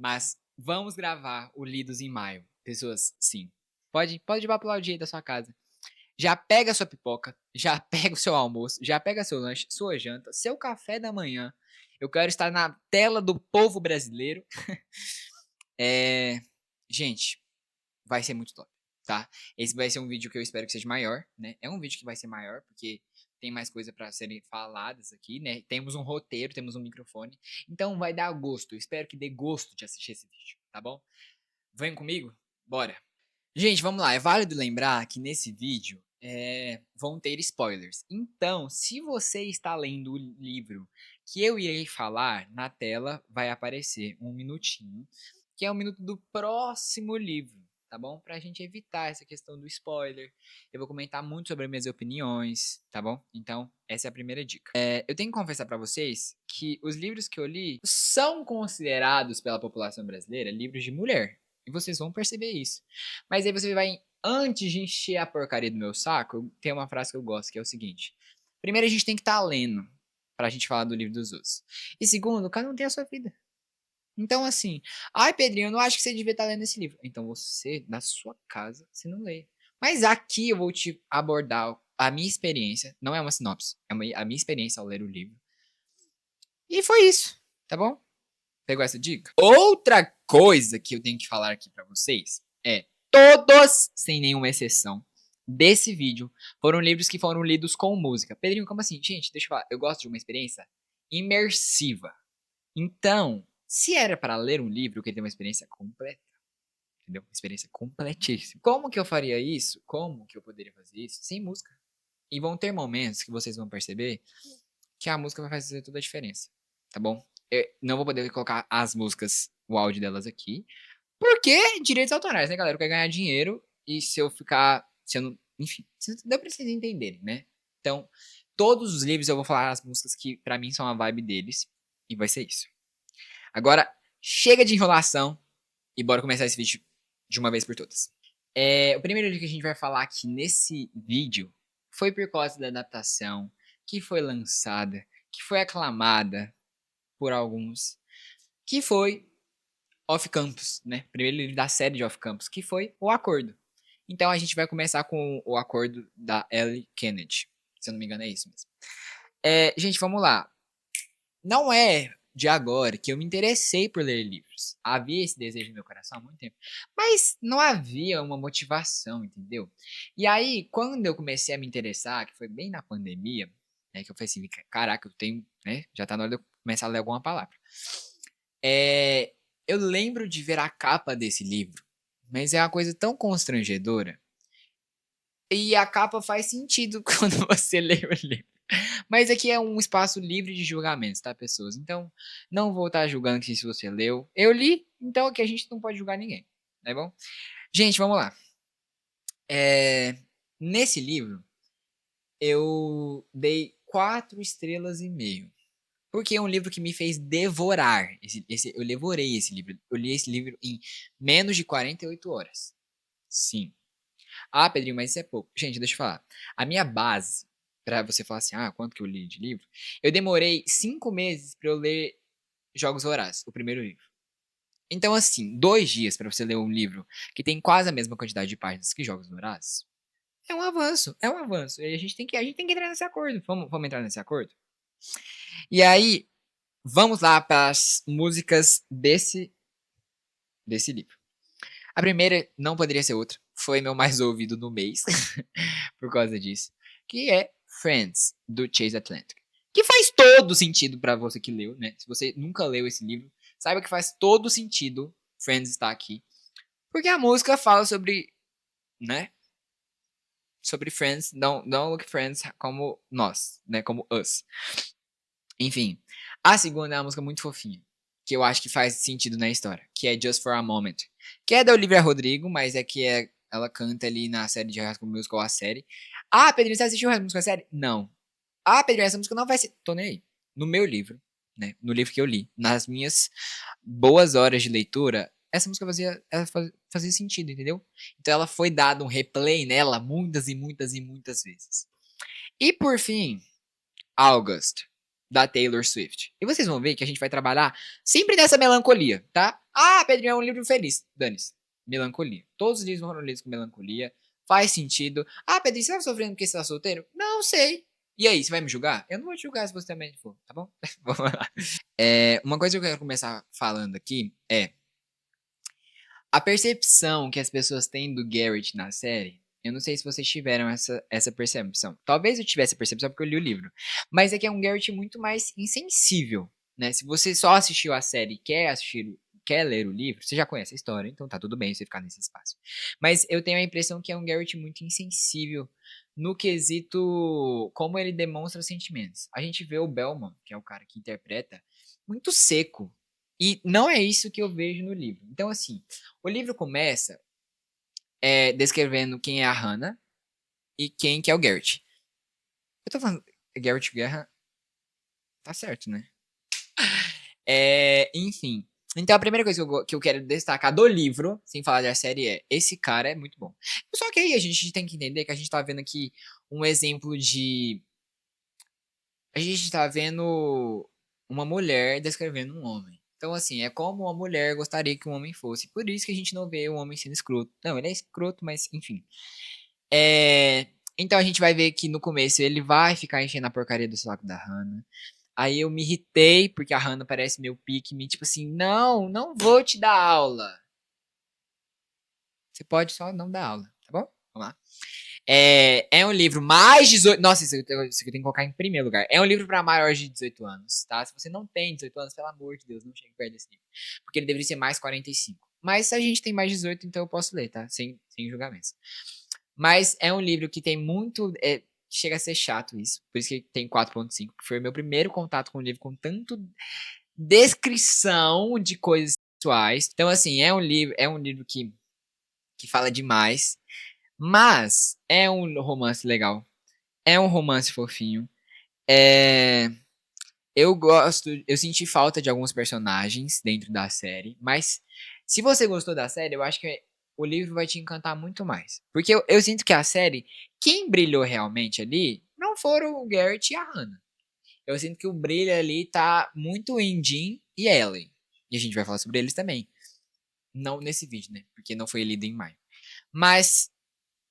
Mas vamos gravar o Lidos em Maio. Pessoas, sim. Pode ir pro dia aí da sua casa. Já pega a sua pipoca, já pega o seu almoço, já pega seu lanche, sua janta, seu café da manhã. Eu quero estar na tela do povo brasileiro. É... Gente, vai ser muito top, tá? Esse vai ser um vídeo que eu espero que seja maior, né? É um vídeo que vai ser maior, porque tem mais coisa para serem faladas aqui, né? Temos um roteiro, temos um microfone. Então vai dar gosto. Eu espero que dê gosto de assistir esse vídeo, tá bom? Vem comigo? Bora! Gente, vamos lá. É válido lembrar que nesse vídeo vão ter spoilers. Então, se você está lendo o livro que eu irei falar, na tela vai aparecer um minutinho, que é o minuto do próximo livro, tá bom? Pra gente evitar essa questão do spoiler. Eu vou comentar muito sobre minhas opiniões, tá bom? Então, essa é a primeira dica. Eu tenho que confessar pra vocês que os livros que eu li são considerados pela população brasileira livros de mulher. E vocês vão perceber isso. Mas aí você vai, antes de encher a porcaria do meu saco, tem uma frase que eu gosto, que é o seguinte. Primeiro, a gente tem que estar lendo pra gente falar do livro dos outros. E segundo, cada um tem a sua vida. Então, assim, ai, Pedrinho, eu não acho que você devia estar lendo esse livro. Então, você, na sua casa, você não lê. Mas aqui eu vou te abordar a minha experiência. Não é uma sinopse, é a minha experiência ao ler o livro. E foi isso, tá bom? Pegou essa dica? Outra coisa que eu tenho que falar aqui pra vocês é todos, sem nenhuma exceção, desse vídeo foram livros que foram lidos com música. Pedrinho, como assim? Gente, deixa eu falar. Eu gosto de uma experiência imersiva. Então, se era para ler um livro, eu queria ter uma experiência completa. Entendeu? Uma experiência completíssima. Como que eu faria isso? Como que eu poderia fazer isso? Sem música. E vão ter momentos que vocês vão perceber que a música vai fazer toda a diferença. Tá bom? Eu não vou poder colocar as músicas, o áudio delas aqui. Porque direitos autorais, né, galera? Eu quero ganhar dinheiro e se eu ficar. Se eu não. Enfim, deu pra vocês entenderem, né? Então, todos os livros eu vou falar as músicas que pra mim são a vibe deles. E vai ser isso. Agora, chega de enrolação e bora começar esse vídeo de uma vez por todas. O primeiro livro que a gente vai falar aqui nesse vídeo foi por causa da adaptação que foi lançada, que foi aclamada por alguns, que foi Off Campus, né? Primeiro livro da série de Off Campus, que foi O Acordo. Então a gente vai começar com O Acordo da Ellie Kennedy. Se eu não me engano é isso mesmo. Gente, vamos lá. Não é de agora que eu me interessei por ler livros. Havia esse desejo no meu coração há muito tempo. Mas não havia uma motivação, entendeu? E aí, quando eu comecei a me interessar, que foi bem na pandemia, né, que eu falei assim, caraca, eu tenho, né, já tá na hora de eu começar a ler alguma palavra. É, eu lembro de ver a capa desse livro, mas é uma coisa tão constrangedora. E a capa faz sentido quando você lê o livro. Mas aqui é um espaço livre de julgamentos, tá, pessoas? Então, não vou estar julgando que se você leu. Eu li, então aqui a gente não pode julgar ninguém, tá bom? Gente, vamos lá. Nesse livro, eu dei 4,5 estrelas. Porque é um livro que me fez devorar. Eu devorei esse livro. Eu li esse livro em menos de 48 horas. Sim. Ah, Pedrinho, mas isso é pouco. Gente, deixa eu falar. A minha base, pra você falar assim, quanto que eu li de livro? Eu demorei 5 meses pra eu ler Jogos Vorazes, o primeiro livro. Então, assim, 2 dias pra você ler um livro que tem quase a mesma quantidade de páginas que Jogos Vorazes, é um avanço, é um avanço. E a gente tem que entrar nesse acordo. Vamos entrar nesse acordo? E aí, vamos lá para as músicas desse livro. A primeira não poderia ser outra. Foi meu mais ouvido no mês, por causa disso. Que é Friends, do Chase Atlantic. Que faz todo sentido para você que leu, né? Se você nunca leu esse livro, saiba que faz todo sentido Friends estar aqui. Porque a música fala sobre, né? Sobre Friends, não look Friends como nós, né? Como us. Enfim, a segunda é uma música muito fofinha, que eu acho que faz sentido na história, que é Just for a Moment, que é da Olivia Rodrigo, mas ela canta ali na série de High School Musical, a série. Ah, Pedrinho, você assistiu High School Musical, a série? Não. Ah, Pedrinho, essa música não vai ser... Tô nem aí. No meu livro, né, no livro que eu li, nas minhas boas horas de leitura, essa música fazia sentido, entendeu? Então ela foi dado um replay nela muitas e muitas e muitas vezes. E por fim, August, da Taylor Swift. E vocês vão ver que a gente vai trabalhar sempre nessa melancolia, tá? Ah, Pedrinho, é um livro feliz. Dane-se. Melancolia. Todos os livros foram lidos com melancolia. Faz sentido. Ah, Pedrinho, você tá sofrendo porque você tá solteiro? Não sei. E aí, você vai me julgar? Eu não vou te julgar se você também for, tá bom? Vamos lá. Uma coisa que eu quero começar falando aqui é a percepção que as pessoas têm do Garrett na série. Eu não sei se vocês tiveram essa percepção. Talvez eu tivesse a percepção porque eu li o livro. Mas é que é um Garrett muito mais insensível, né? Se você só assistiu a série e quer ler o livro, você já conhece a história, então tá tudo bem você ficar nesse espaço. Mas eu tenho a impressão que é um Garrett muito insensível no quesito como ele demonstra sentimentos. A gente vê o Belmont, que é o cara que interpreta, muito seco. E não é isso que eu vejo no livro. Então, assim, o livro começa descrevendo quem é a Hannah e quem que é o Garrett. Eu tô falando Garrett Guerra, tá certo, né? Enfim. Então, a primeira coisa que eu quero destacar do livro, sem falar da série, é esse cara é muito bom. Só que aí a gente tem que entender que a gente tá vendo aqui um exemplo de. A gente tá vendo uma mulher descrevendo um homem. Então, assim, é como uma mulher gostaria que um homem fosse. Por isso que a gente não vê o homem sendo escroto. Não, ele é escroto, mas enfim. É, Então a gente vai ver que no começo ele vai ficar enchendo a porcaria do saco da Hannah. Aí eu me irritei, porque a Hannah parece meu pique-me, tipo assim, não, não vou te dar aula. Você pode só não dar aula, tá bom? Vamos lá. É um livro mais 18. Nossa, isso aqui eu tenho que colocar em primeiro lugar. É um livro para maiores de 18 anos, tá? Se você não tem 18 anos, pelo amor de Deus, não chegue perto desse livro. Porque ele deveria ser mais 45. Mas se a gente tem mais 18, então eu posso ler, tá? Sem julgamentos. Mas é um livro que tem muito. Chega a ser chato isso. Por isso que tem 4.5. Foi o meu primeiro contato com o livro com tanto descrição de coisas sexuais. Então, assim, é um livro que fala demais. Mas é um romance legal. É um romance fofinho. É, eu gosto. Eu senti falta de alguns personagens dentro da série. Mas se você gostou da série, eu acho que o livro vai te encantar muito mais. Porque eu sinto que a série, quem brilhou realmente ali, não foram o Garrett e a Hannah. Eu sinto que o brilho ali tá muito em Jim e Ellen. E a gente vai falar sobre eles também. Não nesse vídeo, né? Porque não foi lido em maio. Mas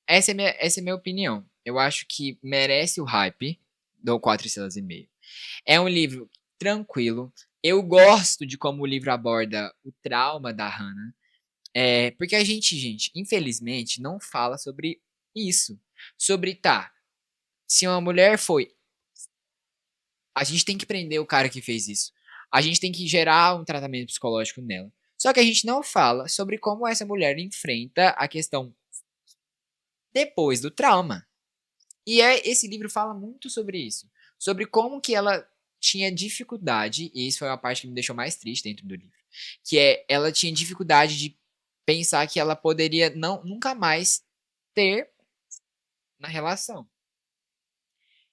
essa é a minha opinião. Eu acho que merece o hype. Dou 4 estrelas e meio. É um livro tranquilo. Eu gosto de como o livro aborda o trauma da Hannah. Porque a gente, infelizmente, não fala sobre isso. Sobre, tá, se uma mulher foi. A gente tem que prender o cara que fez isso. A gente tem que gerar um tratamento psicológico nela. Só que a gente não fala sobre como essa mulher enfrenta a questão depois do trauma. E esse livro fala muito sobre isso. Sobre como que ela tinha dificuldade, e isso foi a parte que me deixou mais triste dentro do livro, que ela tinha dificuldade de pensar que ela poderia nunca mais ter na relação.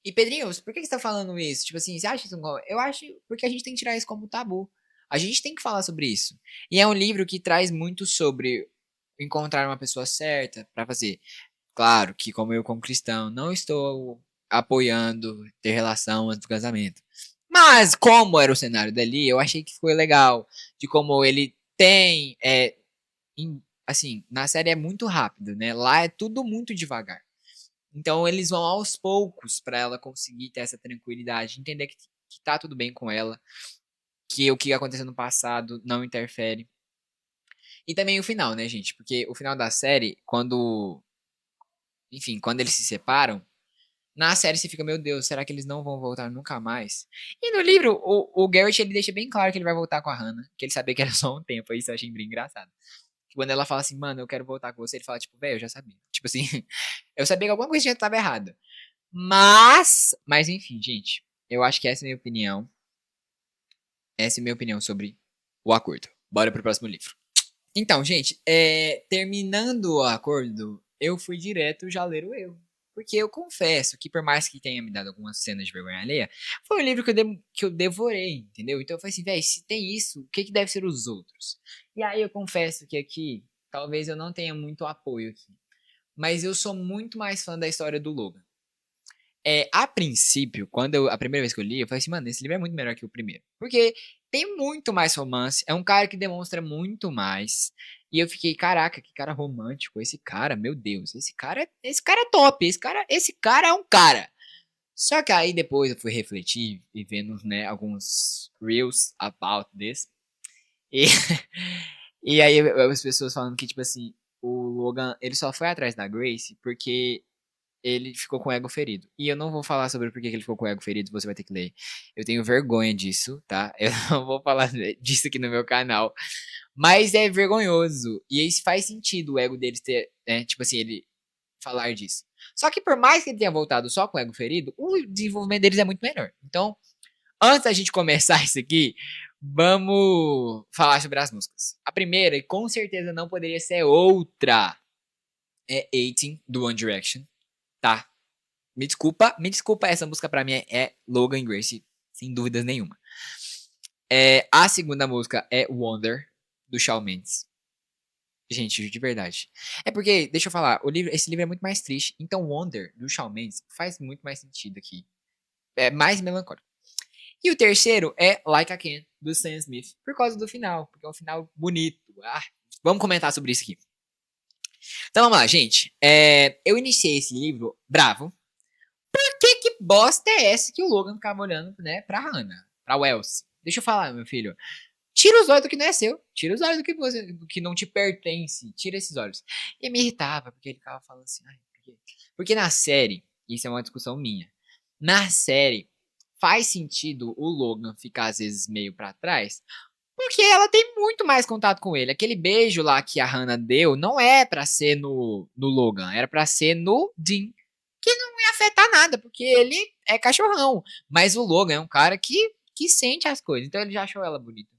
E Pedrinho, por que você tá falando isso? Tipo assim, você acha isso? Eu acho porque a gente tem que tirar isso como tabu. A gente tem que falar sobre isso. E é um livro que traz muito sobre encontrar uma pessoa certa pra fazer. Claro que, como cristão, não estou apoiando ter relação antes do casamento. Mas, como era o cenário dali, eu achei que foi legal. De como ele tem. Assim, na série é muito rápido, né? Lá é tudo muito devagar. Então, eles vão aos poucos pra ela conseguir ter essa tranquilidade, entender que tá tudo bem com ela, que o que aconteceu no passado não interfere. E também o final, né, gente? Porque o final da série, quando. Enfim, quando eles se separam. Na série você fica, meu Deus, será que eles não vão voltar nunca mais? E no livro, o Garrett ele deixa bem claro que ele vai voltar com a Hannah, que ele sabia que era só um tempo, isso eu achei bem engraçado. Quando ela fala assim, mano, eu quero voltar com você, ele fala, tipo, velho, eu já sabia. Tipo assim, eu sabia que alguma coisa já tava errada. Mas enfim, gente, eu acho que essa é a minha opinião. Essa é a minha opinião sobre o acordo. Bora pro próximo livro. Então, gente, terminando o acordo, eu fui direto já ler o eu. Porque eu confesso que, por mais que tenha me dado algumas cenas de vergonha alheia, foi um livro que eu devorei, entendeu? Então eu falei assim, velho, se tem isso, o que, que deve ser os outros? E aí eu confesso que aqui, talvez eu não tenha muito apoio aqui. Mas eu sou muito mais fã da história do Logan. A princípio, a primeira vez que eu li, eu falei assim, mano, esse livro é muito melhor que o primeiro. Porque tem muito mais romance, é um cara que demonstra muito mais. E eu fiquei, caraca, que cara romântico, esse cara, meu Deus, esse cara é top, esse cara é um cara. Só que aí depois eu fui refletir e vendo, né, alguns reels about this. E, e aí as pessoas falando que, tipo assim, o Logan, ele só foi atrás da Grace porque ele ficou com o ego ferido. E eu não vou falar sobre por que ele ficou com o ego ferido, você vai ter que ler. Eu tenho vergonha disso, tá? Eu não vou falar disso aqui no meu canal. Mas é vergonhoso. E isso faz sentido o ego dele ter, né? Tipo assim, ele falar disso. Só que por mais que ele tenha voltado só com o ego ferido, o desenvolvimento deles é muito melhor. Então, antes da gente começar isso aqui, vamos falar sobre as músicas. A primeira, e com certeza não poderia ser outra, é 18, do One Direction, tá? Me desculpa, essa música pra mim é Logan Grace, sem dúvidas nenhuma. A segunda música é Wonder, do Shawn Mendes. Gente, de verdade. É porque, deixa eu falar, esse livro é muito mais triste, então Wonder, do Shawn Mendes, faz muito mais sentido aqui. É mais melancólico. E o terceiro é Like I Can, do Sam Smith, por causa do final, porque é um final bonito. Vamos comentar sobre isso aqui. Então vamos lá, gente. Eu iniciei esse livro bravo. Que bosta é essa que o Logan ficava olhando, né, pra Hannah, pra Wells? Deixa eu falar, meu filho. Tira os olhos do que não é seu. Tira os olhos do que não te pertence. Tira esses olhos. E me irritava, porque ele ficava falando assim. Ai, por quê? Porque na série, isso é uma discussão minha. Na série, faz sentido o Logan ficar às vezes meio pra trás, porque ela tem muito mais contato com ele. Aquele beijo lá que a Hannah deu não é pra ser no Logan, era pra ser no Dean. Que não ia afetar nada, porque ele é cachorrão. Mas o Logan é um cara que sente as coisas. Então ele já achou ela bonita.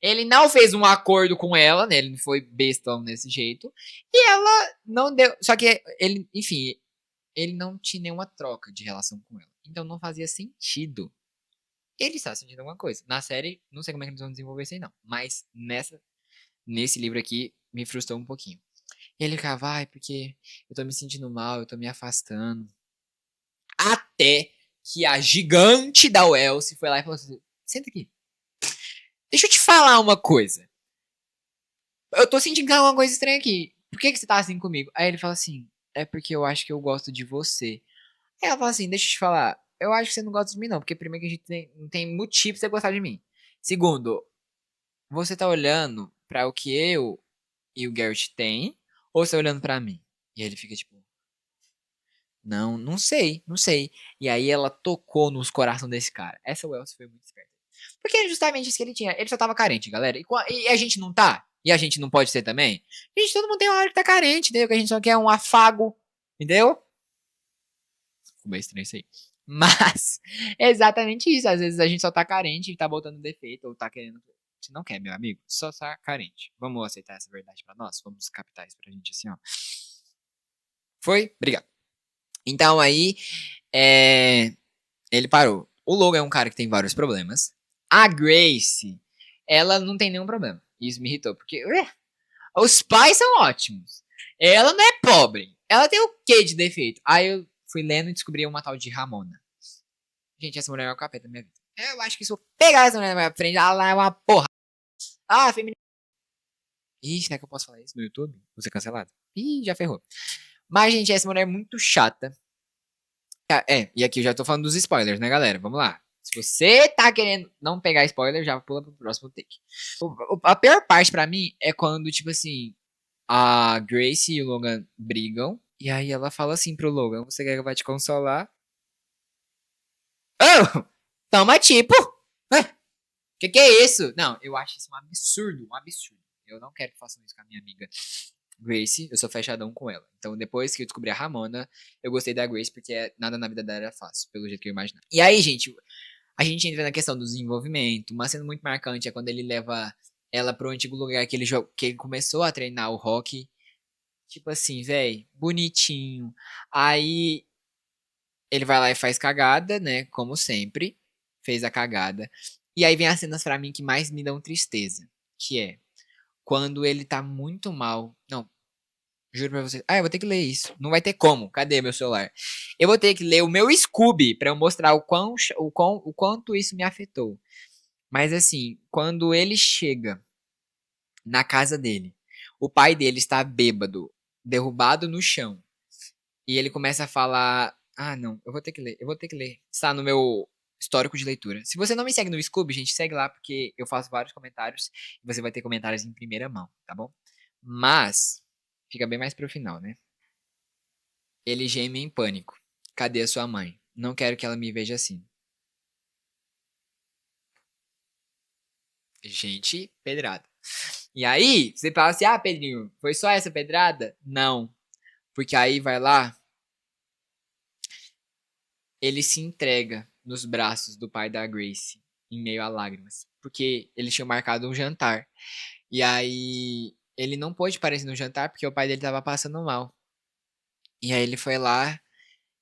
Ele não fez um acordo com ela, né? Ele não foi bestão desse jeito. E ela não deu. Só que ele, enfim, ele não tinha nenhuma troca de relação com ela. Então não fazia sentido. Ele está sentindo alguma coisa. Na série, não sei como é que eles vão desenvolver isso aí, não. Mas nesse livro aqui, me frustrou um pouquinho. E ele ficava, vai, porque eu tô me sentindo mal, eu tô me afastando. Até que a gigante da Wells foi lá e falou assim: senta aqui. Deixa eu te falar uma coisa. Eu tô sentindo que é uma coisa estranha aqui. Por que você tá assim comigo? Aí ele fala assim: é porque eu acho que eu gosto de você. Aí ela fala assim: deixa eu te falar. Eu acho que você não gosta de mim, não. Porque primeiro que a gente não tem motivo pra você gostar de mim. Segundo, você tá olhando pra o que eu e o Garrett tem? Ou você tá olhando pra mim? E aí ele fica tipo: não, não sei, não sei. E aí ela tocou nos corações desse cara. Essa Wells foi muito esperta. Porque é justamente isso que ele tinha. Ele só tava carente, galera. E a gente não tá? E a gente não pode ser também? Gente, todo mundo tem uma hora que tá carente, entendeu? Que a gente só quer um afago, entendeu? Ficou bem estranho isso aí. Mas, é exatamente isso. Às vezes a gente só tá carente e tá botando defeito ou tá querendo. Você não quer, meu amigo? Só tá carente. Vamos aceitar essa verdade pra nós? Vamos captar isso pra gente assim, ó. Foi? Obrigado. Então aí, ele parou. O Logan é um cara que tem vários problemas. A Grace, ela não tem nenhum problema. Isso me irritou, porque os pais são ótimos. Ela não é pobre. Ela tem o quê de defeito? Aí eu fui lendo e descobri uma tal de Ramona. Gente, essa mulher é o capeta da minha vida. Eu acho que se eu pegar essa mulher na minha frente, ela é uma porra. Ah, feminina. Ih, será que eu posso falar isso no YouTube? Vou ser cancelado? Ih, já ferrou. Mas, gente, essa mulher é muito chata. E aqui eu já tô falando dos spoilers, né, galera? Vamos lá. Se você tá querendo não pegar spoiler, já pula pro próximo take. A pior parte pra mim é quando, tipo assim, a Grace e o Logan brigam. E aí ela fala assim pro Logan: você quer que eu vá te consolar? Oh! Toma tipo! Ué, que é isso? Não, eu acho isso um absurdo, um absurdo. Eu não quero que façam isso com a minha amiga Grace, eu sou fechadão com ela. Então, depois que eu descobri a Ramona, eu gostei da Grace porque nada na vida dela era fácil, pelo jeito que eu imaginava. E aí, gente, a gente entra na questão do desenvolvimento. Uma cena muito marcante é quando ele leva ela pro antigo lugar que ele começou a treinar o rock. Tipo assim, velho, bonitinho. Aí ele vai lá e faz cagada, né? Como sempre, fez a cagada. E aí vem as cenas pra mim que mais me dão tristeza, que é quando ele tá muito mal. Não, Juro pra você. Ah, eu vou ter que ler isso. Não vai ter como. Cadê meu celular? Eu vou ter que ler o meu Scooby pra eu mostrar o quanto isso me afetou. Mas assim, quando ele chega na casa dele, o pai dele está bêbado, derrubado no chão, e ele começa a falar: Ah, não, eu vou ter que ler, eu vou ter que ler. Está no meu histórico de leitura. Se você não me segue no Scooby, gente, segue lá, porque eu faço vários comentários e você vai ter comentários em primeira mão, tá bom? Mas, fica bem mais pro final, né? Ele geme em pânico. Cadê a sua mãe? Não quero que ela me veja assim. Gente, pedrada. E aí, você fala assim: Ah, Pedrinho, foi só essa pedrada? Não. Porque aí vai lá, ele se entrega nos braços do pai da Grace, em meio a lágrimas. Porque eles tinham marcado um jantar. E aí, ele não pôde aparecer no jantar porque o pai dele tava passando mal. E aí ele foi lá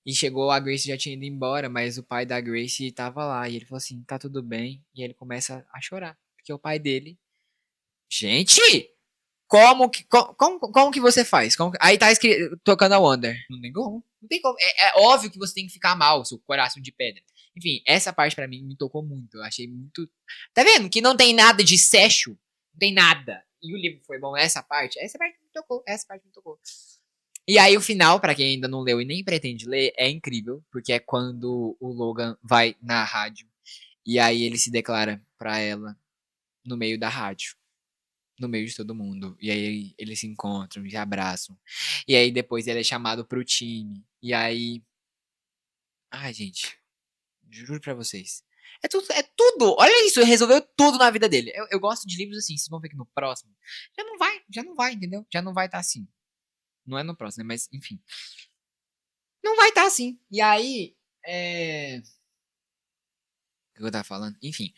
e chegou, a Grace já tinha ido embora, mas o pai da Grace tava lá. E ele falou assim: Tá tudo bem. E ele começa a chorar. Porque o pai dele. Gente! Como que você faz? Aí tá escrito, tocando a Wonder. Não tem como. Não tem como. É óbvio que você tem que ficar mal, seu coração de pedra. Enfim, essa parte pra mim me tocou muito. Eu achei muito. Tá vendo? Que não tem nada de sexo. Não tem nada. E o livro foi bom. Essa parte me tocou. Essa parte me tocou. E aí o final, pra quem ainda não leu e nem pretende ler, é incrível. Porque é quando o Logan vai na rádio. E aí ele se declara pra ela no meio da rádio, no meio de todo mundo. E aí eles se encontram, se abraçam. E aí depois ele é chamado pro time. E aí. Ai, gente. Juro pra vocês. É tudo, é tudo. Olha isso, resolveu tudo na vida dele. Eu gosto de livros assim, vocês vão ver que no próximo. Já não vai, entendeu? Já não vai estar assim. Não é no próximo, né? Mas, enfim. Não vai estar assim. E aí. O que eu tava falando? Enfim.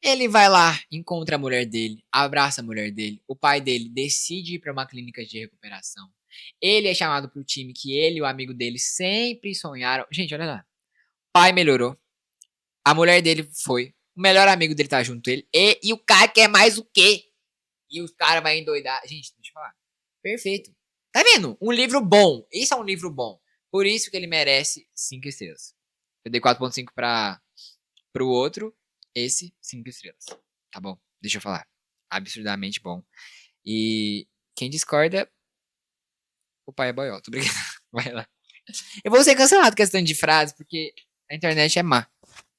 Ele vai lá, encontra a mulher dele, abraça a mulher dele. O pai dele decide ir para uma clínica de recuperação. Ele é chamado pro time que ele e o amigo dele sempre sonharam. Gente, olha lá. O pai melhorou. A mulher dele foi. O melhor amigo dele tá junto ele. E o cara quer mais o quê? E o cara vai endoidar. Gente, deixa eu falar. Perfeito. Tá vendo? Um livro bom. Isso é um livro bom. Por isso que ele merece 5 estrelas. Eu dei 4,5 para pro outro, esse, 5 estrelas. Tá bom? Deixa eu falar. Absurdamente bom. E quem discorda, o pai é boiota. Tô brincando. Vai lá. Eu vou ser cancelado questão de frase, porque a internet é má.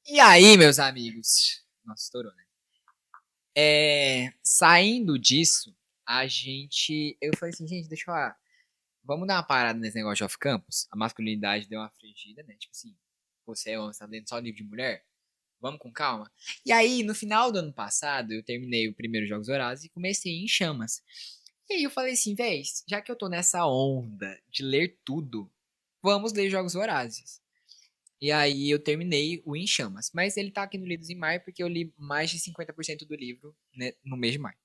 E aí, meus amigos? Nossa, estourou, né? Saindo disso, a gente. Eu falei assim, gente, deixa eu falar. Vamos dar uma parada nesse negócio de off-campus? A masculinidade deu uma frigida, né? Tipo assim, você é homem, você tá lendo só livro de mulher? Vamos com calma. E aí, no final do ano passado, eu terminei o primeiro Jogos Vorazes e comecei em Chamas. E aí eu falei assim, véi, já que eu tô nessa onda de ler tudo, vamos ler Jogos Vorazes. E aí eu terminei o Em Chamas. Mas ele tá aqui no Lidos em Maio porque eu li mais de 50% do livro, né, no mês de maio.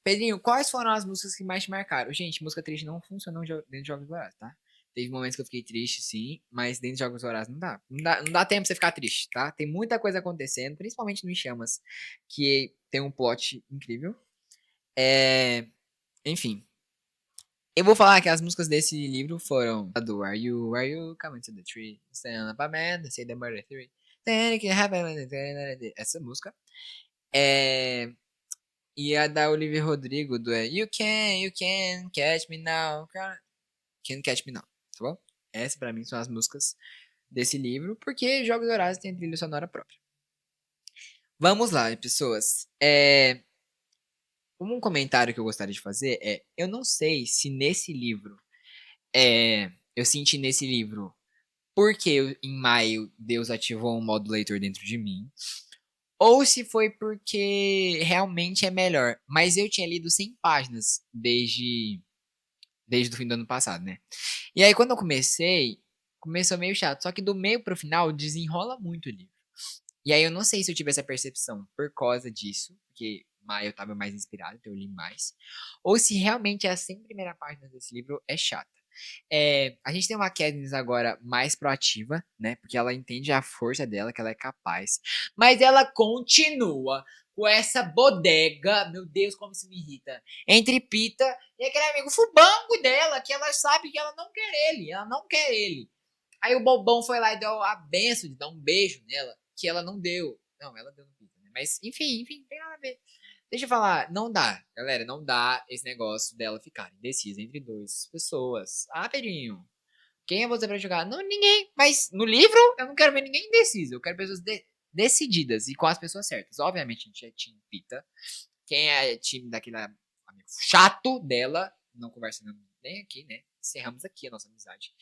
Pedrinho, quais foram as músicas que mais te marcaram? Gente, música triste não funciona dentro de Jogos Vorazes, tá? Teve momentos que eu fiquei triste, sim, mas dentro de Jogos Vorazes não dá. Não dá tempo pra você ficar triste, tá? Tem muita coisa acontecendo, principalmente no Em Chamas, que tem um plot incrível. É... Enfim, eu vou falar que as músicas desse livro foram a do Are You Coming to the Tree? Stand up a man, Say the Murder Theory. Then it can happen. Essa música. É... E a da Olivia Rodrigo, do You Can Catch Me Now. Can't Catch Me Now, tá bom? Essas pra mim são as músicas desse livro, porque Jogos Vorazes tem trilha sonora própria. Vamos lá, pessoas. Um comentário que eu gostaria de fazer é: eu não sei se nesse livro, eu senti nesse livro porque em maio Deus ativou um modo leitor dentro de mim, ou se foi porque realmente é melhor. Mas eu tinha lido 100 páginas desde o fim do ano passado, né? E aí quando eu começou meio chato. Só que do meio pro final desenrola muito o livro. E aí eu não sei se eu tive essa percepção por causa disso, porque maio eu tava mais inspirado, então eu li mais, ou se realmente a 100 primeira página desse livro é chata. A gente tem uma Katniss agora mais proativa, né? Porque ela entende a força dela, que ela é capaz. Mas ela continua com essa bodega, meu Deus, como isso me irrita, entre Pita e aquele amigo fubango dela, que ela sabe que ela não quer ele, ela não quer ele. Aí o bobão foi lá e deu a benção de dar um beijo nela, que ela não deu. Não, ela deu no Pita, né? Mas, enfim, tem nada a ver. Deixa eu falar, não dá, galera, não dá esse negócio dela ficar indecisa entre duas pessoas. Ah, Pedrinho, quem é você pra jogar? Não, ninguém. Mas no livro, eu não quero ver ninguém indeciso. Eu quero pessoas decididas e com as pessoas certas. Obviamente, a gente é time Pita. Quem é time daquele amigo chato dela, não conversando nem aqui, né? Encerramos aqui a nossa amizade.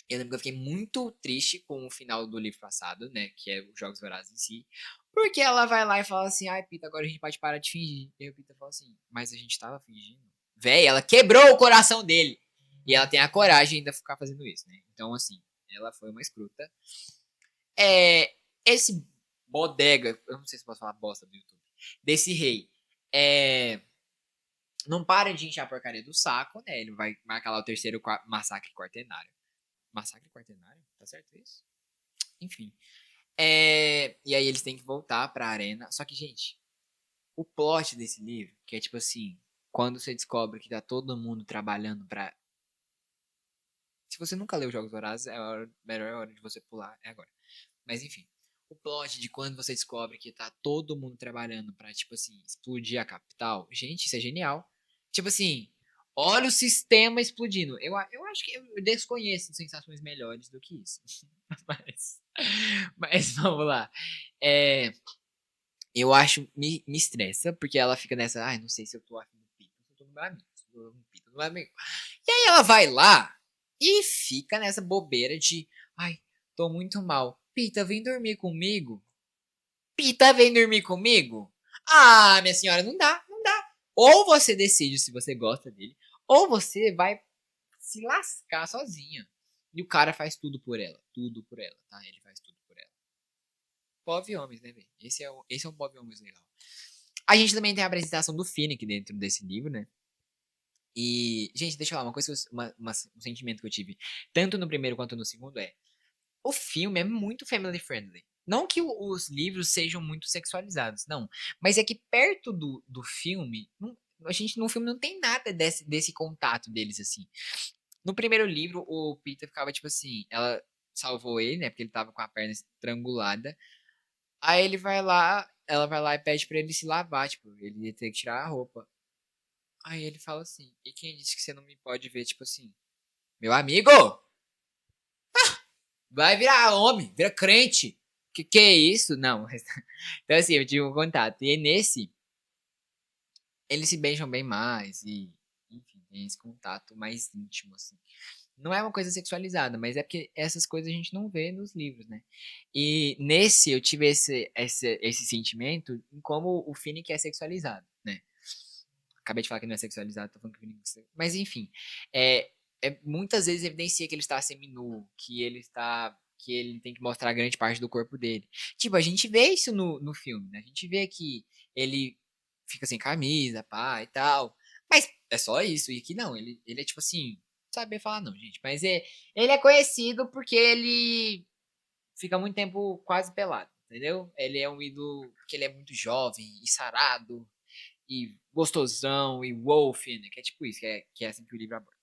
Eu lembro que eu fiquei muito triste com o final do livro passado, né? Que é os Jogos Vorazes em si. Porque ela vai lá e fala assim: ai, Pita, agora a gente pode parar de fingir. E aí o Pita fala assim: mas a gente tava fingindo. Véi, ela quebrou o coração dele. E ela tem a coragem de ainda ficar fazendo isso, né? Então, assim, ela foi uma escrota. Esse bodega, eu não sei se posso falar bosta do YouTube, desse rei, não para de encher a porcaria do saco, né? Ele vai marcar lá o terceiro massacre quartenário. Massacre quartenário? Tá certo isso? Enfim. E aí eles têm que voltar pra arena. Só que, gente, o plot desse livro, que é tipo assim, quando você descobre que tá todo mundo trabalhando pra. Se você nunca leu Jogos Vorazes, é a melhor hora de você pular, é agora. Mas enfim, o plot de quando você descobre que tá todo mundo trabalhando pra, tipo assim, explodir a capital. Gente, isso é genial. Tipo assim, olha o sistema explodindo. Eu acho que eu desconheço sensações melhores do que isso. mas, mas vamos lá. Eu acho, me estressa, porque ela fica nessa, ai, não sei se eu tô afim do Pita, se eu tô no meu amigo, se eu tô no Pita, no meu amigo. E aí ela vai lá e fica nessa bobeira de, ai, tô muito mal. Pita, vem dormir comigo. Pita, vem dormir comigo. Ah, minha senhora, não dá, não dá. Ou você decide se você gosta dele, ou você vai se lascar sozinha. E o cara faz tudo por ela, tá? Ele faz tudo por ela. Pove homens, né, velho? Esse é um Pove homens legal. A gente também tem a apresentação do Finnick dentro desse livro, né? E, gente, deixa eu falar, uma coisa, um sentimento que eu tive, tanto no primeiro quanto no segundo, o filme é muito family friendly. Não que os livros sejam muito sexualizados, não. Mas é que perto do filme, a gente no filme não tem nada desse contato deles, assim. No primeiro livro, o Peter ficava, tipo assim, ela salvou ele, né? Porque ele tava com a perna estrangulada. Aí ele vai lá, ela vai lá e pede pra ele se lavar, tipo, ele ia ter que tirar a roupa. Aí ele fala assim, e quem disse que você não me pode ver, tipo assim, meu amigo, vai virar homem, vira crente. Que é isso? Não. Então assim, eu tive um contato. E nesse, eles se beijam bem mais e, enfim, tem esse contato mais íntimo, assim. Não é uma coisa sexualizada, mas é porque essas coisas a gente não vê nos livros, né? E nesse eu tive esse sentimento em como o Finnick é sexualizado, né? Acabei de falar que não é sexualizado, tô falando que o Finnick é. Mas enfim, é, muitas vezes evidencia que ele está seminu, que ele tem que mostrar grande parte do corpo dele. Tipo, a gente vê isso no filme, né? A gente vê que ele fica sem camisa, pá, e tal. Mas é só isso, e aqui não, ele é tipo assim, não saber falar não, gente, mas ele é conhecido porque ele fica muito tempo quase pelado, entendeu? Ele é um ídolo porque ele é muito jovem e sarado e gostosão e wolf, né? Que é tipo isso, que é assim que o livro aborda.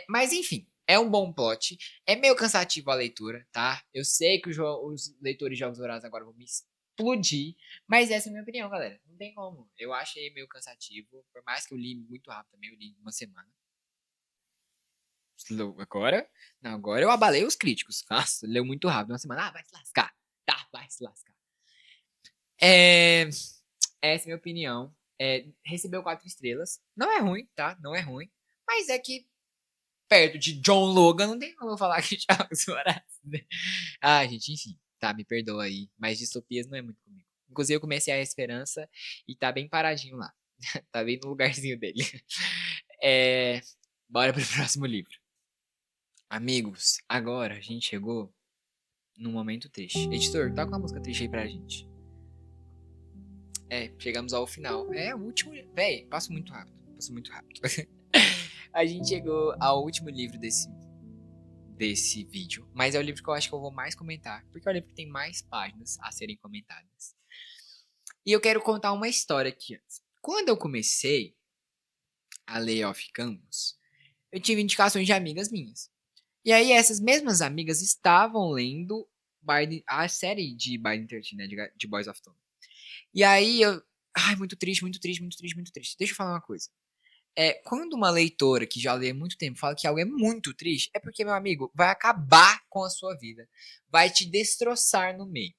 Mas enfim, é um bom plot. É meio cansativo a leitura, tá? Eu sei que os leitores de Jogos Vorazes agora vão me explodir, mas essa é a minha opinião, galera. Não tem como. Eu achei meio cansativo, por mais que eu li muito rápido também, eu li em uma semana. Agora? Não, agora eu abalei os críticos. Nossa, leu muito rápido, uma semana. Ah, vai se lascar. Tá, vai se lascar. É, essa é a minha opinião. Recebeu 4 estrelas. Não é ruim, tá? Não é ruim. Mas é que perto de John Logan, não tem como eu falar que Jogos Vorazes, né? Ah, gente, enfim. Tá, me perdoa aí. Mas distopias não é muito comigo. Inclusive, eu comecei a Esperança e tá bem paradinho lá. Tá bem no lugarzinho dele. É, bora pro próximo livro. Amigos, agora a gente chegou num momento triste. Editor, toca uma música triste aí pra gente. Chegamos ao final. É o último. Véi, passa muito rápido. Passa muito rápido. A gente chegou ao último livro desse desse vídeo, mas é o livro que eu acho que eu vou mais comentar, porque é o livro que tem mais páginas a serem comentadas. E eu quero contar uma história aqui antes. Quando eu comecei a ler Off Campus, eu tive indicações de amigas minhas. E aí essas mesmas amigas estavam lendo a série de Biden 13, né, de Boys of Tom. E aí eu... Ai, muito triste, muito triste, muito triste, muito triste. Deixa eu falar uma coisa. Quando uma leitora que já lê há muito tempo fala que algo é muito triste, é porque, meu amigo, vai acabar com a sua vida. Vai te destroçar no meio.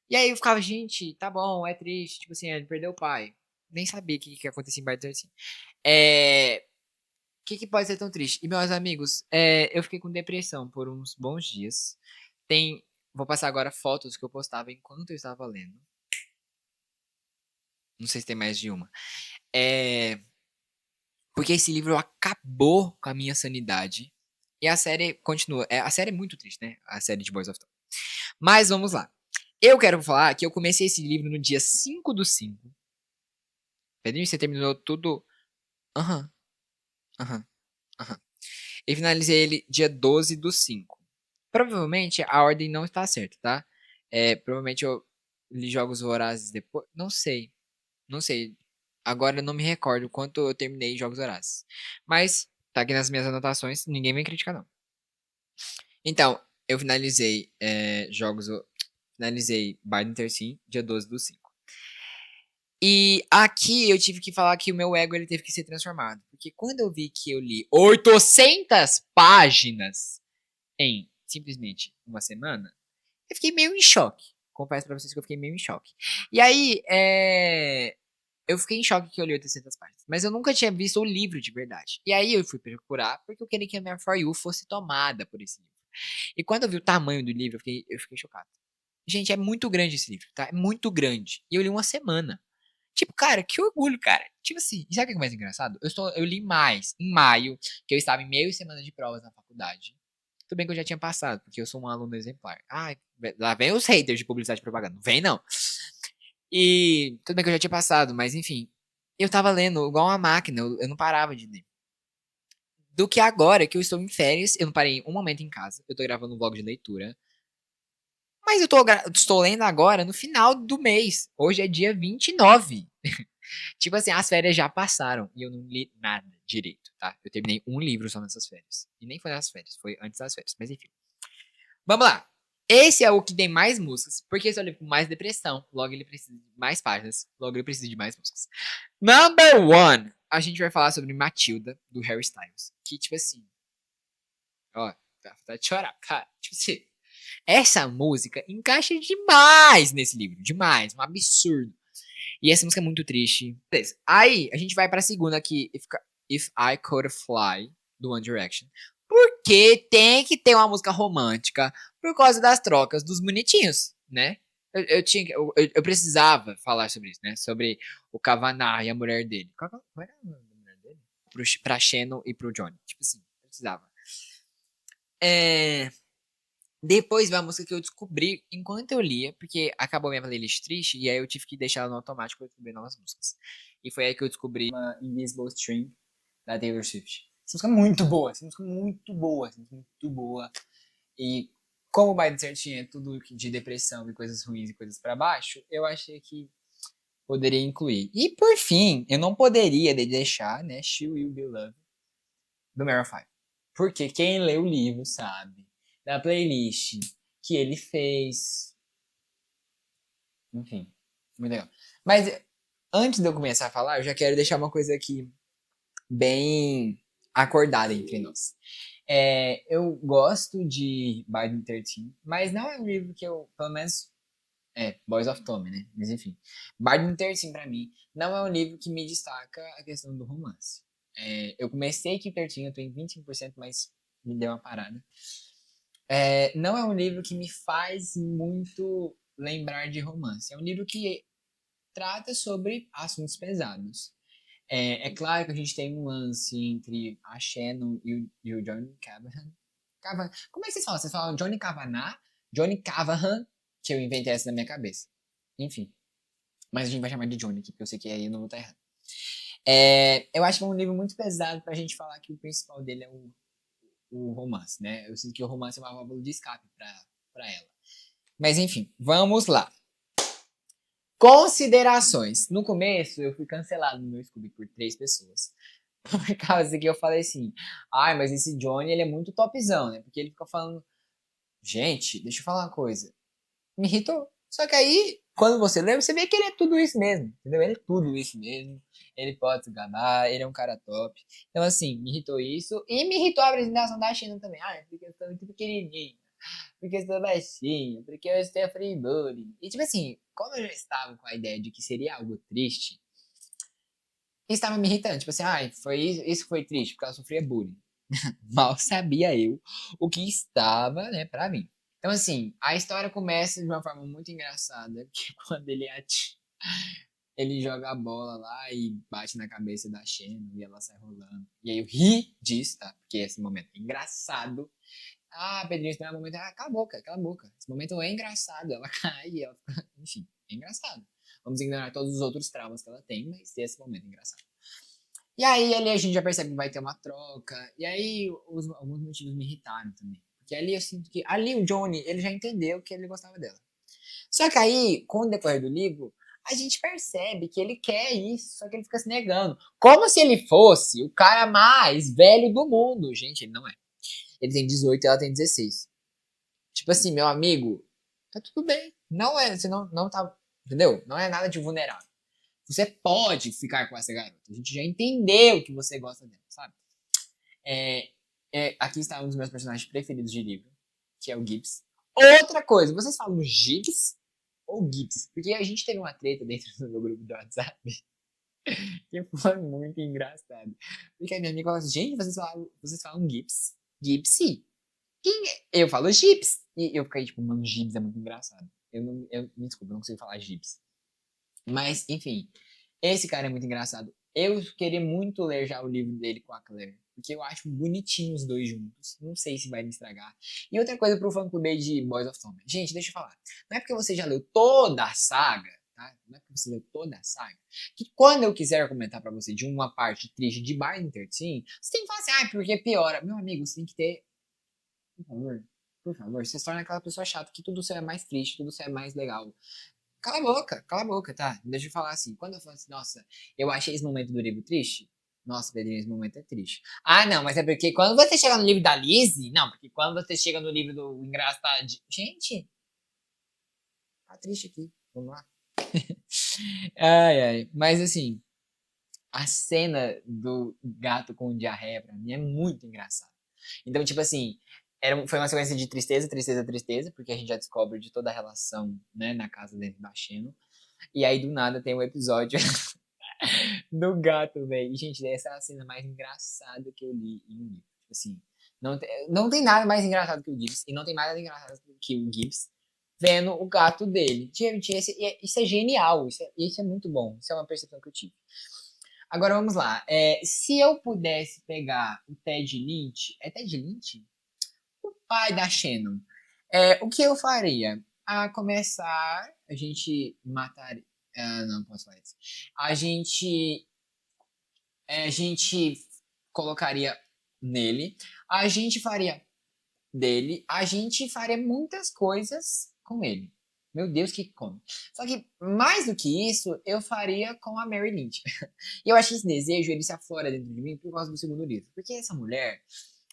E aí eu ficava, gente, tá bom, é triste. Tipo assim, ele perdeu o pai. Nem sabia o que acontecia em Biden 13. O que pode ser tão triste? E, meus amigos, eu fiquei com depressão por uns bons dias. Vou passar agora fotos que eu postava enquanto eu estava lendo. Não sei se tem mais de uma. Porque esse livro acabou com a minha sanidade. E a série continua. A série é muito triste, né? A série de Boys of Tom. Mas vamos lá. Eu quero falar que eu comecei esse livro no dia 5/5. Pedrinho, você terminou tudo? Aham, aham, aham. E finalizei ele dia 12/5. Provavelmente a ordem não está certa, tá? Provavelmente eu li Jogos Vorazes depois. Não sei. Não sei. Agora eu não me recordo quanto eu terminei Jogos Vorazes. Mas tá aqui nas minhas anotações, ninguém vai criticar, não. Então, eu finalizei Finalizei Biden 13, dia 12/5. E aqui eu tive que falar que o meu ego ele teve que ser transformado. Porque quando eu vi que eu li 800 páginas em simplesmente uma semana, eu fiquei meio em choque. Confesso pra vocês que eu fiquei meio em choque. E aí, eu fiquei em choque que eu li 800 páginas. Mas eu nunca tinha visto o livro de verdade. E aí eu fui procurar porque eu queria que a minha For You fosse tomada por esse livro. E quando eu vi o tamanho do livro, eu fiquei chocado. Gente, é muito grande esse livro, tá? É muito grande. E eu li uma semana. Tipo, cara, que orgulho, cara. Tipo assim, e sabe o que é mais engraçado? Eu li mais em maio, que eu estava em meio semana de provas na faculdade. Tudo bem que eu já tinha passado, porque eu sou um aluno exemplar. Ai, lá vem os haters de publicidade e propaganda. Não vem, não. E tudo bem que eu já tinha passado, mas enfim. Eu tava lendo igual uma máquina, eu não parava de ler. Do que agora que eu estou em férias, eu não parei um momento em casa. Eu tô gravando um vlog de leitura. Mas estou lendo agora no final do mês. Hoje é dia 29. Tipo assim, as férias já passaram e eu não li nada direito, tá? Eu terminei um livro só nessas férias. E nem foi nessas férias, foi antes das férias. Mas enfim. Vamos lá. Esse é o que tem mais músicas, porque esse é o livro com mais depressão. Logo ele precisa de mais páginas. Logo ele precisa de mais músicas. Number one. A gente vai falar sobre Matilda, do Harry Styles. Que, tipo assim. Ó, tá de chorar, cara. Tipo assim. Essa música encaixa demais nesse livro. Demais. Um absurdo. E essa música é muito triste. Beleza. Aí, a gente vai pra segunda aqui. If I Could Fly, do One Direction. Porque tem que ter uma música romântica por causa das trocas dos bonitinhos, né? Eu precisava falar sobre isso, né? Sobre o Kavanagh e a mulher dele. Qual era o nome da mulher dele? Pra Shannon e pro Johnny. Tipo assim, precisava. É... Depois veio a música que eu descobri enquanto eu lia, porque acabou minha playlist triste, e aí eu tive que deixar ela no automático pra descobrir novas músicas. E foi aí que eu descobri uma Invisible String, da Taylor Swift. Essa música é muito boa, essa música é muito boa, essa música é muito boa. E como o Biden certinho é tudo de depressão e coisas ruins e coisas pra baixo, eu achei que poderia incluir. E por fim, eu não poderia deixar, né, She Will Be Loved, do Maroon 5. Porque quem lê o livro sabe da playlist que ele fez. Enfim, muito legal. Mas antes de eu começar a falar, eu já quero deixar uma coisa aqui bem acordada entre nós. Eu gosto de Biden 13, mas não é um livro que eu, pelo menos, Boys of Tommy, né? Mas enfim, Biden 13 pra mim não é um livro que me destaca a questão do romance. Eu comecei aqui 13, eu tô em 25%, mas me deu uma parada. Não é um livro que me faz muito lembrar de romance. É um livro que trata sobre assuntos pesados. Claro que a gente tem um lance entre a Shannon e o Johnny Cavanagh. Como é que vocês falam? Vocês falam Johnny Cavanagh? Johnny Cavanagh, que eu inventei essa na minha cabeça. Enfim. Mas a gente vai chamar de Johnny aqui, porque eu sei que aí eu não vou estar errado. Eu acho que é um livro muito pesado pra gente falar que o principal dele é o romance, né? Eu sinto que o romance é uma válvula de escape pra ela. Mas enfim, vamos lá. Considerações. No começo, eu fui cancelado no meu Scooby por 3 pessoas. Por causa que eu falei assim, ai, mas esse Johnny, ele é muito topzão, né? Porque ele fica falando, gente, deixa eu falar uma coisa. Me irritou. Só que aí, quando você lê, você vê que ele é tudo isso mesmo, entendeu? Ele é tudo isso mesmo. Ele pode se gabar, ele é um cara top. Então, assim, me irritou isso. E me irritou a apresentação da China também. Ah, porque eu estou muito pequenininho. Porque eu estou baixinho. Porque eu estou free bullying. E, tipo assim, como eu já estava com a ideia de que seria algo triste, estava me irritando. Tipo assim, ah, isso foi triste, porque ela sofria bullying. Mal sabia eu o que estava, né, pra mim. Então, assim, a história começa de uma forma muito engraçada, que quando ele joga a bola lá e bate na cabeça da Shannon e ela sai rolando. E aí eu ri disso, tá? Porque esse momento é engraçado. Ah, Pedrinho, esse primeiro momento, cala a boca, cala a boca. Esse momento é engraçado, ela cai e ela fica, enfim, é engraçado. Vamos ignorar todos os outros traumas que ela tem, mas esse momento é engraçado. E aí ali a gente já percebe que vai ter uma troca. E aí alguns motivos me irritaram também. Porque ali eu sinto que. Ali o Johnny, ele já entendeu que ele gostava dela. Só que aí, com o decorrer do livro, a gente percebe que ele quer isso, só que ele fica se negando. Como se ele fosse o cara mais velho do mundo. Gente, ele não é. Ele tem 18 e ela tem 16. Tipo assim, meu amigo, tá tudo bem. Não é, você não tá. Entendeu? Não é nada de vulnerável. Você pode ficar com essa garota. A gente já entendeu que você gosta dela, sabe? É, aqui está um dos meus personagens preferidos de livro, que é o Gibbs. Outra coisa, vocês falam Gibbs ou Gibbs? Porque a gente teve uma treta dentro do meu grupo do WhatsApp que foi muito engraçado. Porque a minha amiga falou assim, gente, vocês falam Gibbs? Gibbsy? Eu falo Gibbs. E eu fiquei tipo, mano, Gibbs é muito engraçado. Me desculpa, eu não consigo falar Gibbs. Mas, enfim, esse cara é muito engraçado. Eu queria muito ler já o livro dele com a Claire. Porque eu acho bonitinho os dois juntos. Não sei se vai me estragar. E outra coisa pro fã clube de Boys of Tommen. Gente, deixa eu falar. Não é porque você já leu toda a saga, tá? Não é porque você leu toda a saga, que quando eu quiser comentar pra você de uma parte triste de Binding 13, você tem que falar assim, ah, porque piora. Meu amigo, você tem que ter. Por favor, você se torna aquela pessoa chata que tudo seu é mais triste, tudo seu é mais legal. Cala a boca, tá? Deixa eu falar assim. Quando eu falo assim, nossa, eu achei esse momento do livro triste. Nossa, Pedrinho, esse momento é triste. Ah, não, mas é porque quando você chega no livro da Lizzie. Não, porque quando você chega no livro do Engraçado. Gente, tá triste aqui. Vamos lá. Ai, ai. Mas assim, a cena do gato com diarreia pra mim é muito engraçada. Então, tipo assim, foi uma sequência de tristeza, tristeza, tristeza, porque a gente já descobre de toda a relação, né, na casa dentro da Xeno. E aí, do nada, tem um episódio do gato, velho. E, gente, essa é a cena mais engraçada que eu li em um livro. Tipo assim, não tem nada mais engraçado que o Gibbs. E não tem nada engraçado que o Gibbs vendo o gato dele. Gente, isso é genial. Isso é muito bom. Isso é uma percepção que eu tive. Agora, vamos lá. Se eu pudesse pegar o Ted Lynch... É Ted Lynch? O pai da Shannon. O que eu faria? A começar, a gente mataria... não posso falar isso. A gente colocaria nele, a gente faria dele, a gente faria muitas coisas com ele. Meu Deus, que como. Só que, mais do que isso, eu faria com a Mary Lynch. E eu acho que esse desejo, ele se aflora dentro de mim por causa do segundo livro. Porque essa mulher,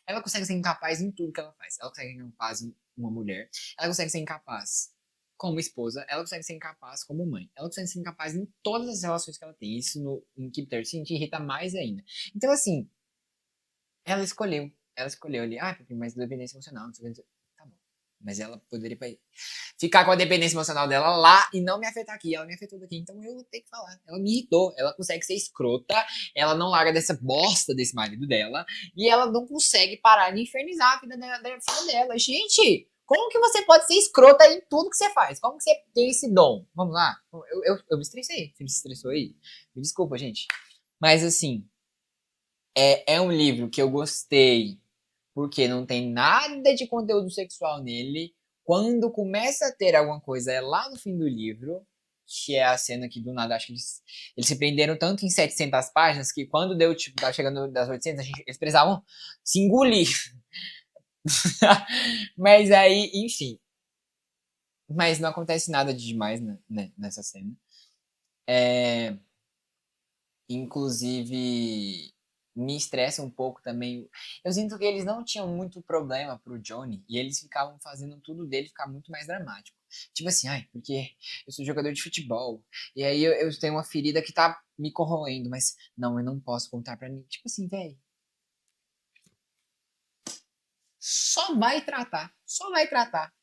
ela consegue ser incapaz em tudo que ela faz. Ela consegue ser incapaz em uma mulher. Ela consegue ser incapaz como esposa. Ela consegue ser incapaz como mãe. Ela consegue ser incapaz em todas as relações que ela tem. Isso em Keep 13 te irrita mais ainda. Então, assim, ela escolheu. Ela escolheu ali, porque mais dependência emocional, não sei o que. Tá bom. Mas ela poderia ficar com a dependência emocional dela lá e não me afetar aqui. Ela me afetou daqui, então eu vou ter que falar. Ela me irritou. Ela consegue ser escrota. Ela não larga dessa bosta desse marido dela. E ela não consegue parar de infernizar a vida da filha dela. Gente, como que você pode ser escrota em tudo que você faz? Como que você tem esse dom? Vamos lá? Eu me estressei. Você me estressou aí? Me desculpa, gente. Mas assim, é um livro que eu gostei porque não tem nada de conteúdo sexual nele. Quando começa a ter alguma coisa, é lá no fim do livro, que é a cena que do nada, acho que eles se prenderam tanto em 700 páginas que quando deu, tipo, tá chegando das 800, eles precisavam se engolir. Mas aí, enfim. Mas não acontece nada de demais nessa cena. É, inclusive, me estressa um pouco também. Eu sinto que eles não tinham muito problema pro Johnny e eles ficavam fazendo tudo dele ficar muito mais dramático. Tipo assim, ai, porque eu sou jogador de futebol e aí eu tenho uma ferida que tá me corroendo, mas não, eu não posso contar pra mim. Tipo assim, velho, só vai tratar, só vai tratar.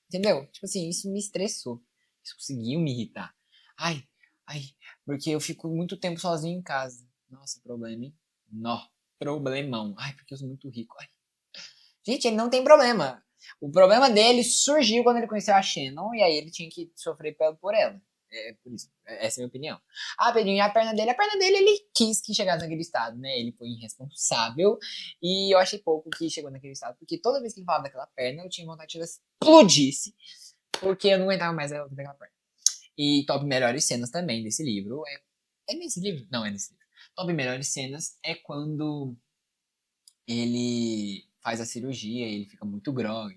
Entendeu? Tipo assim, isso me estressou. Isso conseguiu me irritar. Ai, ai, porque eu fico muito tempo sozinho em casa. Nossa, problema, hein? Nó, problemão. Ai, porque eu sou muito rico. Ai. Gente, ele não tem problema. O problema dele surgiu quando ele conheceu a Shannon e aí ele tinha que sofrer por ela. É por isso. Essa é a minha opinião. Ah, Pedrinho, a perna dele, ele quis que chegasse naquele estado, né? Ele foi irresponsável e eu achei pouco que chegou naquele estado, porque toda vez que ele falava daquela perna, eu tinha vontade de ela explodisse, porque eu não aguentava mais ela daquela perna. E top melhores cenas também desse livro. É nesse livro? Não, é nesse livro. Top melhores cenas é quando ele faz a cirurgia e ele fica muito grog.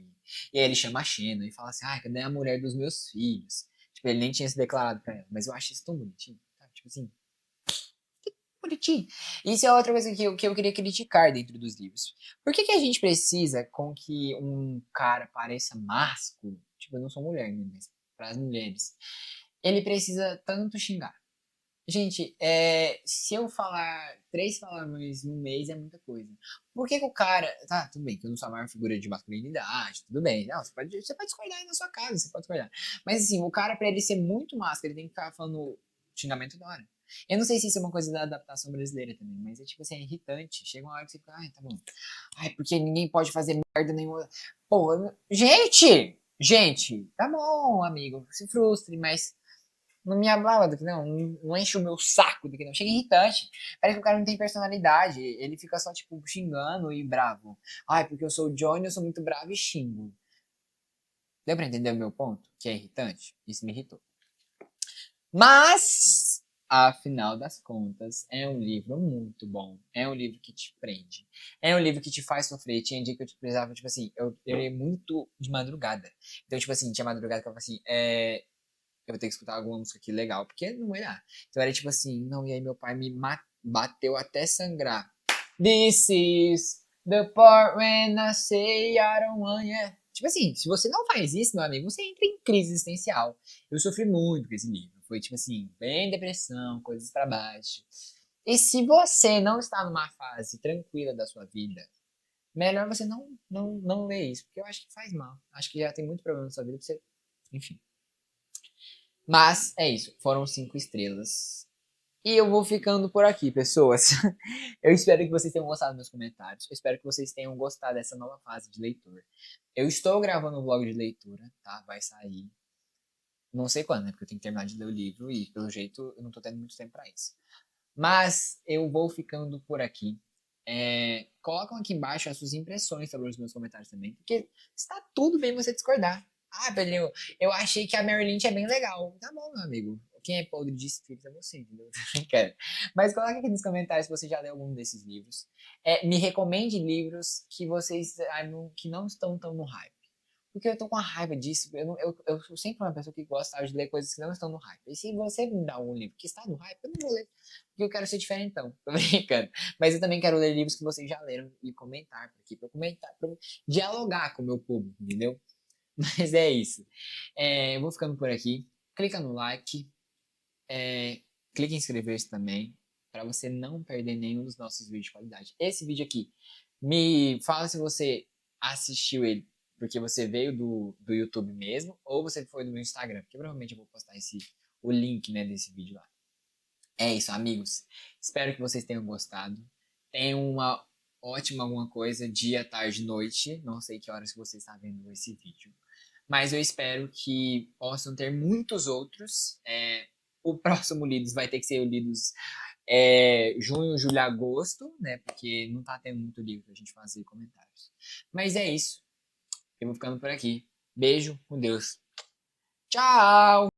E aí ele chama a Xena e fala assim, ai, cadê a mulher dos meus filhos? Tipo, ele nem tinha se declarado pra ela, mas eu acho isso tão bonitinho, sabe? Tipo assim, bonitinho. Isso é outra coisa que eu queria criticar dentro dos livros. Por que a gente precisa com que um cara pareça másculo? Tipo, eu não sou mulher, né? Mas para as mulheres. Ele precisa tanto xingar. Gente, se eu falar 3 palavrões no mês é muita coisa. Por que o cara. Tá, tudo bem, que eu não sou a maior figura de masculinidade, tudo bem. Não, você pode discordar aí na sua casa, você pode discordar. Mas assim, o cara, pra ele ser muito máscara, ele tem que ficar falando xingamento da hora. Eu não sei se isso é uma coisa da adaptação brasileira também, mas é tipo assim, é irritante. Chega uma hora que você fica, ai, tá bom. Ai, porque ninguém pode fazer merda nenhuma. Pô, gente! Gente, tá bom, amigo, se frustre, mas não me ablava do que não enche o meu saco do que não. Chega irritante. Parece que o cara não tem personalidade. Ele fica só, tipo, xingando e bravo. Ai, porque eu sou o Johnny, eu sou muito bravo e xingo. Deu pra entender o meu ponto? Que é irritante? Isso me irritou. Mas, afinal das contas, é um livro muito bom. É um livro que te prende. É um livro que te faz sofrer. Tinha dia que eu precisava, tipo assim, eu ia muito de madrugada. Então, tipo assim, tinha madrugada que eu falava assim, eu vou ter que escutar alguma música aqui legal, porque não vai dar. Então era tipo assim, não, e aí meu pai me bateu até sangrar. This is the part when I say I don't want you. Tipo assim, se você não faz isso, meu amigo, você entra em crise existencial. Eu sofri muito com esse livro. Foi tipo assim, bem depressão, coisas pra baixo. E se você não está numa fase tranquila da sua vida, melhor você não ler isso, porque eu acho que faz mal. Acho que já tem muito problema na sua vida pra você. Enfim. Mas é isso, foram 5 estrelas. E eu vou ficando por aqui, pessoas. Eu espero que vocês tenham gostado dos meus comentários. Eu espero que vocês tenham gostado dessa nova fase de leitura. Eu estou gravando um vlog de leitura, tá? Vai sair. Não sei quando, né? Porque eu tenho que terminar de ler o livro e, pelo jeito, eu não tô tendo muito tempo pra isso. Mas eu vou ficando por aqui. Colocam aqui embaixo as suas impressões sobre os meus comentários também, porque está tudo bem você discordar. Ah, Pedrinho, eu achei que a Mary Lynch é bem legal. Tá bom, meu amigo. Quem é podre de espírito é você, entendeu? Mas coloque aqui nos comentários se você já leu algum desses livros. Me recomende livros que vocês que não estão tão no hype. Porque eu tô com a raiva disso. Eu sou sempre uma pessoa que gosta de ler coisas que não estão no hype. E se você me dá algum livro que está no hype, eu não vou ler. Porque eu quero ser diferentão. Tô brincando. Mas eu também quero ler livros que vocês já leram e comentar por aqui. Pra eu comentar, pra eu dialogar com o meu público, entendeu? Mas é isso. Eu vou ficando por aqui. Clica no like. Clica em inscrever-se também. Pra você não perder nenhum dos nossos vídeos de qualidade. Esse vídeo aqui, me fala se você assistiu ele porque você veio do YouTube mesmo ou você foi do meu Instagram. Porque provavelmente eu vou postar o link, né, desse vídeo lá. É isso, amigos. Espero que vocês tenham gostado. Tenham uma ótima alguma coisa, dia, tarde, noite. Não sei que horas que você está vendo esse vídeo. Mas eu espero que possam ter muitos outros. O próximo Lidos vai ter que ser o Lidos junho, julho, agosto, né? Porque não tá tendo muito livro pra gente fazer comentários. Mas é isso. Eu vou ficando por aqui. Beijo, com Deus. Tchau!